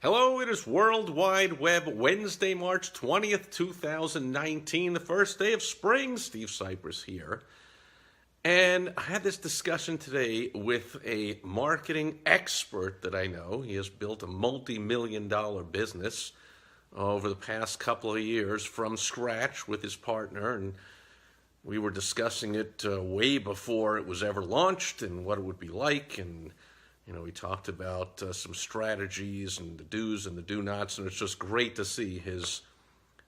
Hello, it is World Wide Web, Wednesday, March 20th, 2019, the first day of spring. Steve Sipress here. And I had this discussion today with a marketing expert that I know. He has built a multi-million-dollar business over the past couple of years from scratch with his partner, and we were discussing it way before it was ever launched and what it would be like. And we talked about some strategies and the do's and the do-nots, and it's just great to see his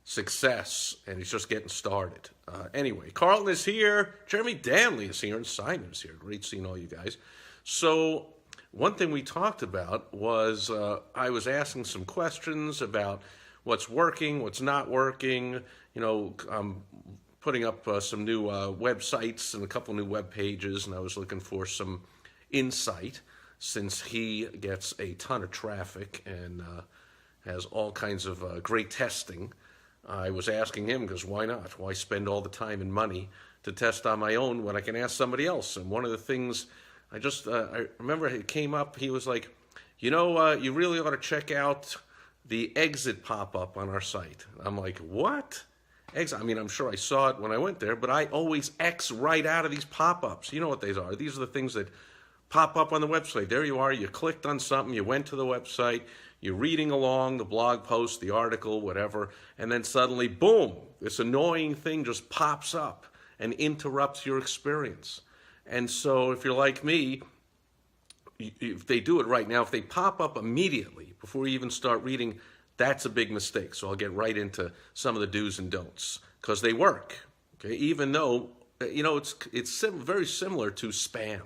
success, and he's just getting started. Anyway, Carlton is here, Jeremy Danley is here, and Simon is here. Great seeing all you guys. So one thing we talked about was I was asking some questions about what's working, what's not working. I'm putting up some new websites and a couple new web pages, and I was looking for some insight, since he gets a ton of traffic and has all kinds of great testing. I was asking him, because why not? Why spend all the time and money to test on my own when I can ask somebody else? And one of the things I remember it came up, he was like, you really ought to check out the exit pop-up on our site. I'm like, what? Exit? I mean, I'm sure I saw it when I went there, but I always X right out of these pop-ups. You know what these are. These are the things that pop up on the website. There you are, you clicked on something, you went to the website, you're reading along the blog post, the article, whatever, and then suddenly, boom, this annoying thing just pops up and interrupts your experience. And so if you're like me, if they do it right now, if they pop up immediately before you even start reading, that's a big mistake. So I'll get right into some of the do's and don'ts, because they work. Okay, even though, it's very similar to spam,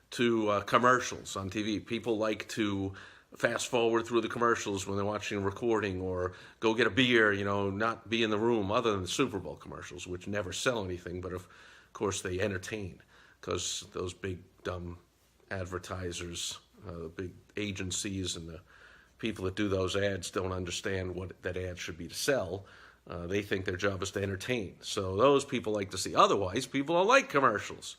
to commercials on TV. People like to fast forward through the commercials when they're watching a recording, or go get a beer, not be in the room, other than the Super Bowl commercials, which never sell anything, but of course they entertain, because those big dumb advertisers, the big agencies and the people that do those ads don't understand what that ad should be to sell. They think their job is to entertain. So those people like to see. Otherwise, people don't like commercials.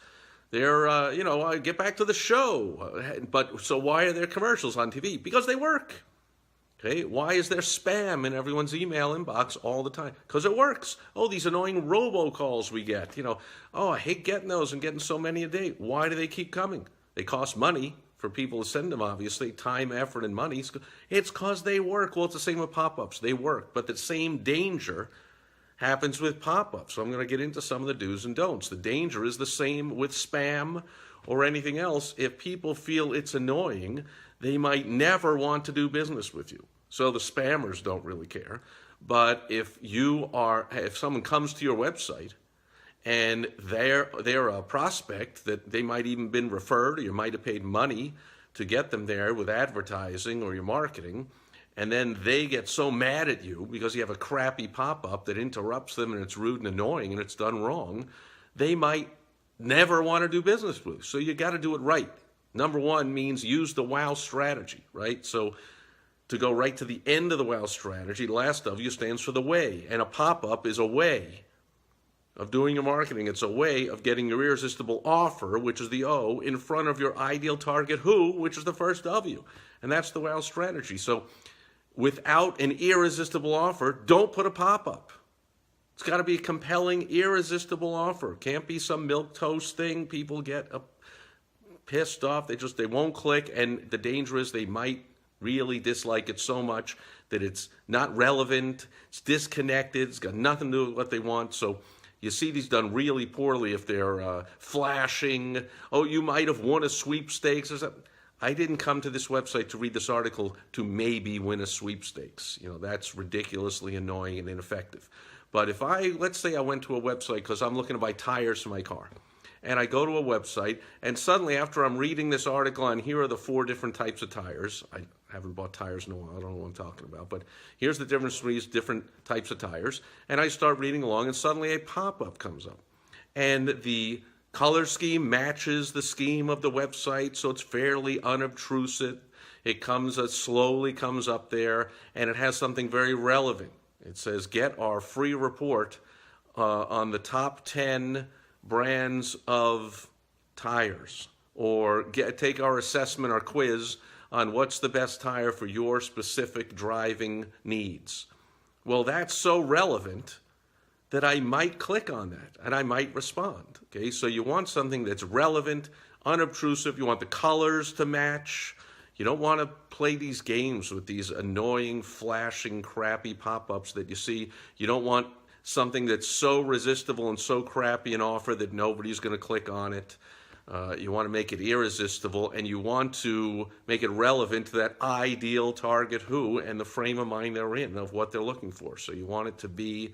They're, get back to the show. But so why are there commercials on TV? Because they work. Okay, why is there spam in everyone's email inbox all the time? Because it works. Oh, these annoying robocalls we get. I hate getting those and getting so many a day. Why do they keep coming? They cost money for people to send them, obviously, time, effort, and money. It's because they work. Well, it's the same with pop-ups. They work, but the same danger happens with pop-ups. So I'm going to get into some of the do's and don'ts. The danger is the same with spam or anything else. If people feel it's annoying, they might never want to do business with you. So the spammers don't really care. But if someone comes to your website and they're a prospect that they might even been referred, or you might have paid money to get them there with advertising or your marketing, and then they get so mad at you because you have a crappy pop-up that interrupts them and it's rude and annoying and it's done wrong, they might never want to do business with you. So you got to do it right. Number one means use the WOW strategy, right? So to go right to the end of the WOW strategy, last W stands for the way. And a pop-up is a way of doing your marketing. It's a way of getting your irresistible offer, which is the O, in front of your ideal target who, which is the first W. And that's the WOW strategy. So without an irresistible offer, don't put a pop-up. It's got to be a compelling, irresistible offer. Can't be some milquetoast thing. People get pissed off. They won't click, and the danger is they might really dislike it so much that it's not relevant, it's disconnected, it's got nothing to do with what they want. So you see these done really poorly if they're flashing. Oh, you might have won a sweepstakes or something. I didn't come to this website to read this article to maybe win a sweepstakes. That's ridiculously annoying and ineffective. But if let's say I went to a website because I'm looking to buy tires for my car, and I go to a website, and suddenly after I'm reading this article on here are the 4 different types of tires. I haven't bought tires in a while. I don't know what I'm talking about. But here's the difference between these different types of tires. And I start reading along, and suddenly a pop-up comes up. And the color scheme matches the scheme of the website, so it's fairly unobtrusive. It slowly comes up there, and it has something very relevant. It says, get our free report on the top 10 brands of tires, or take our assessment, our quiz on what's the best tire for your specific driving needs. Well, that's so relevant that I might click on that and I might respond. Okay, so you want something that's relevant, unobtrusive. You want the colors to match. You don't want to play these games with these annoying, flashing, crappy pop-ups that you see. You don't want something that's so resistible and so crappy an offer that nobody's going to click on it. You want to make it irresistible, and you want to make it relevant to that ideal target who and the frame of mind they're in, of what they're looking for. So you want it to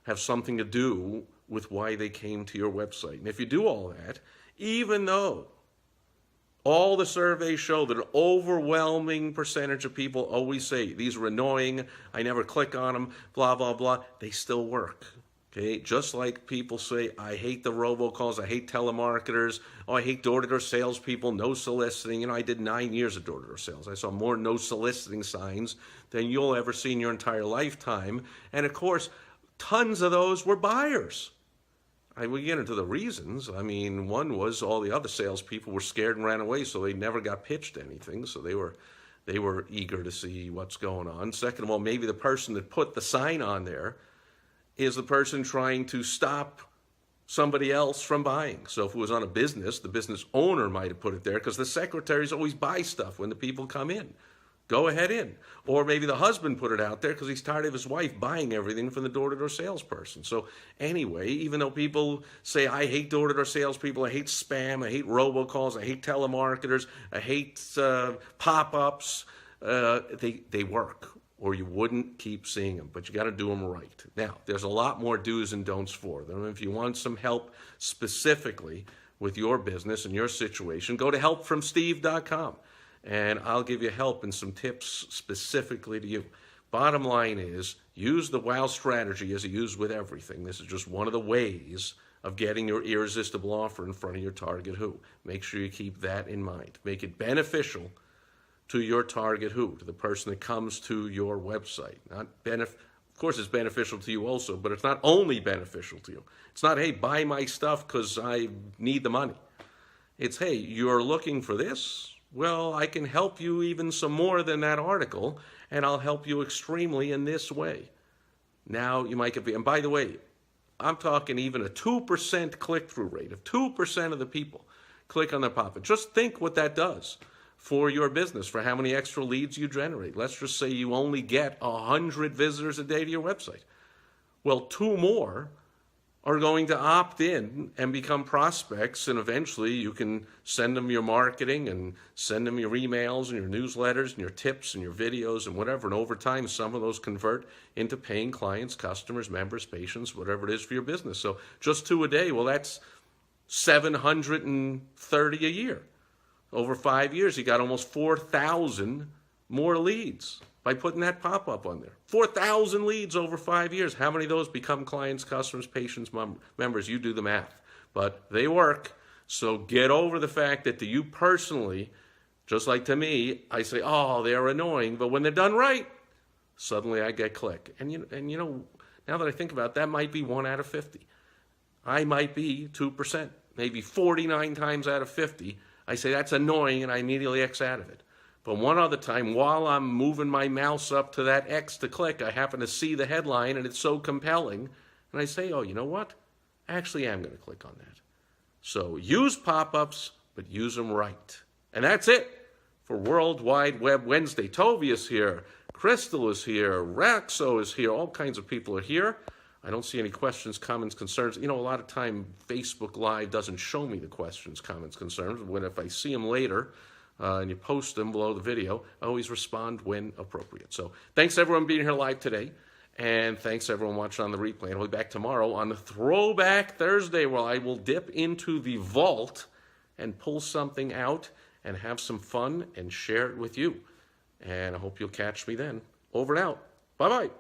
have something to do with why they came to your website. And if you do all that, even though all the surveys show that an overwhelming percentage of people always say, these are annoying, I never click on them, blah, blah, blah, they still work. Okay? Just like people say, I hate the robocalls, I hate telemarketers, oh, I hate door-to-door salespeople, no soliciting. You know, I did 9 years of door-to-door sales. I saw more no soliciting signs than you'll ever see in your entire lifetime. And of course, tons of those were buyers. We get into the reasons. I mean, one was all the other salespeople were scared and ran away, so they never got pitched anything. So they were eager to see what's going on. Second of all, maybe the person that put the sign on there is the person trying to stop somebody else from buying. So if it was on a business, the business owner might have put it there because the secretaries always buy stuff when the people come in. Go ahead in. Or maybe the husband put it out there because he's tired of his wife buying everything from the door-to-door salesperson. So anyway, even though people say, I hate door-to-door salespeople, I hate spam, I hate robocalls, I hate telemarketers, I hate pop-ups, they work, or you wouldn't keep seeing them. But you got to do them right. Now, there's a lot more do's and don'ts for them. If you want some help specifically with your business and your situation, go to helpfromsteve.com. And I'll give you help and some tips specifically to you. Bottom line is, use the WOW strategy as you use with everything. This is just one of the ways of getting your irresistible offer in front of your target who. Make sure you keep that in mind. Make it beneficial to your target who, to the person that comes to your website. Of course, it's beneficial to you also, but it's not only beneficial to you. It's not, hey, buy my stuff because I need the money. It's, hey, you're looking for this? Well, I can help you even some more than that article, and I'll help you extremely in this way. Now you might get, and by the way, I'm talking even a 2% click-through rate. If 2% of the people click on the pop-up, just think what that does for your business, for how many extra leads you generate. Let's just say you only get 100 visitors a day to your website. Well, 2 more are going to opt in and become prospects, and eventually you can send them your marketing and send them your emails and your newsletters and your tips and your videos and whatever, and over time some of those convert into paying clients, customers, members, patients, whatever it is for your business. So just 2 a day, well, that's 730 a year. Over 5 years, you got almost 4,000 more leads by putting that pop-up on there. 4,000 leads over 5 years. How many of those become clients, customers, patients, members? You do the math. But they work. So get over the fact that to you personally, just like to me, I say, oh, they're annoying. But when they're done right, suddenly I get click. And you know, now that I think about it, that might be 1 out of 50. I might be 2%. Maybe 49 times out of 50, I say that's annoying and I immediately X out of it. But one other time, while I'm moving my mouse up to that X to click, I happen to see the headline and it's so compelling. And I say, oh, you know what? I actually am going to click on that. So use pop-ups, but use them right. And that's it for World Wide Web Wednesday. Tovi is here. Crystal is here. Raxo is here. All kinds of people are here. I don't see any questions, comments, concerns. You know, a lot of time Facebook Live doesn't show me the questions, comments, concerns. If I see them later, and you post them below the video, I always respond when appropriate. So thanks everyone being here live today, and thanks everyone watching on the replay. And I'll be back tomorrow on the Throwback Thursday, where I will dip into the vault and pull something out and have some fun and share it with you. And I hope you'll catch me then. Over and out. Bye-bye.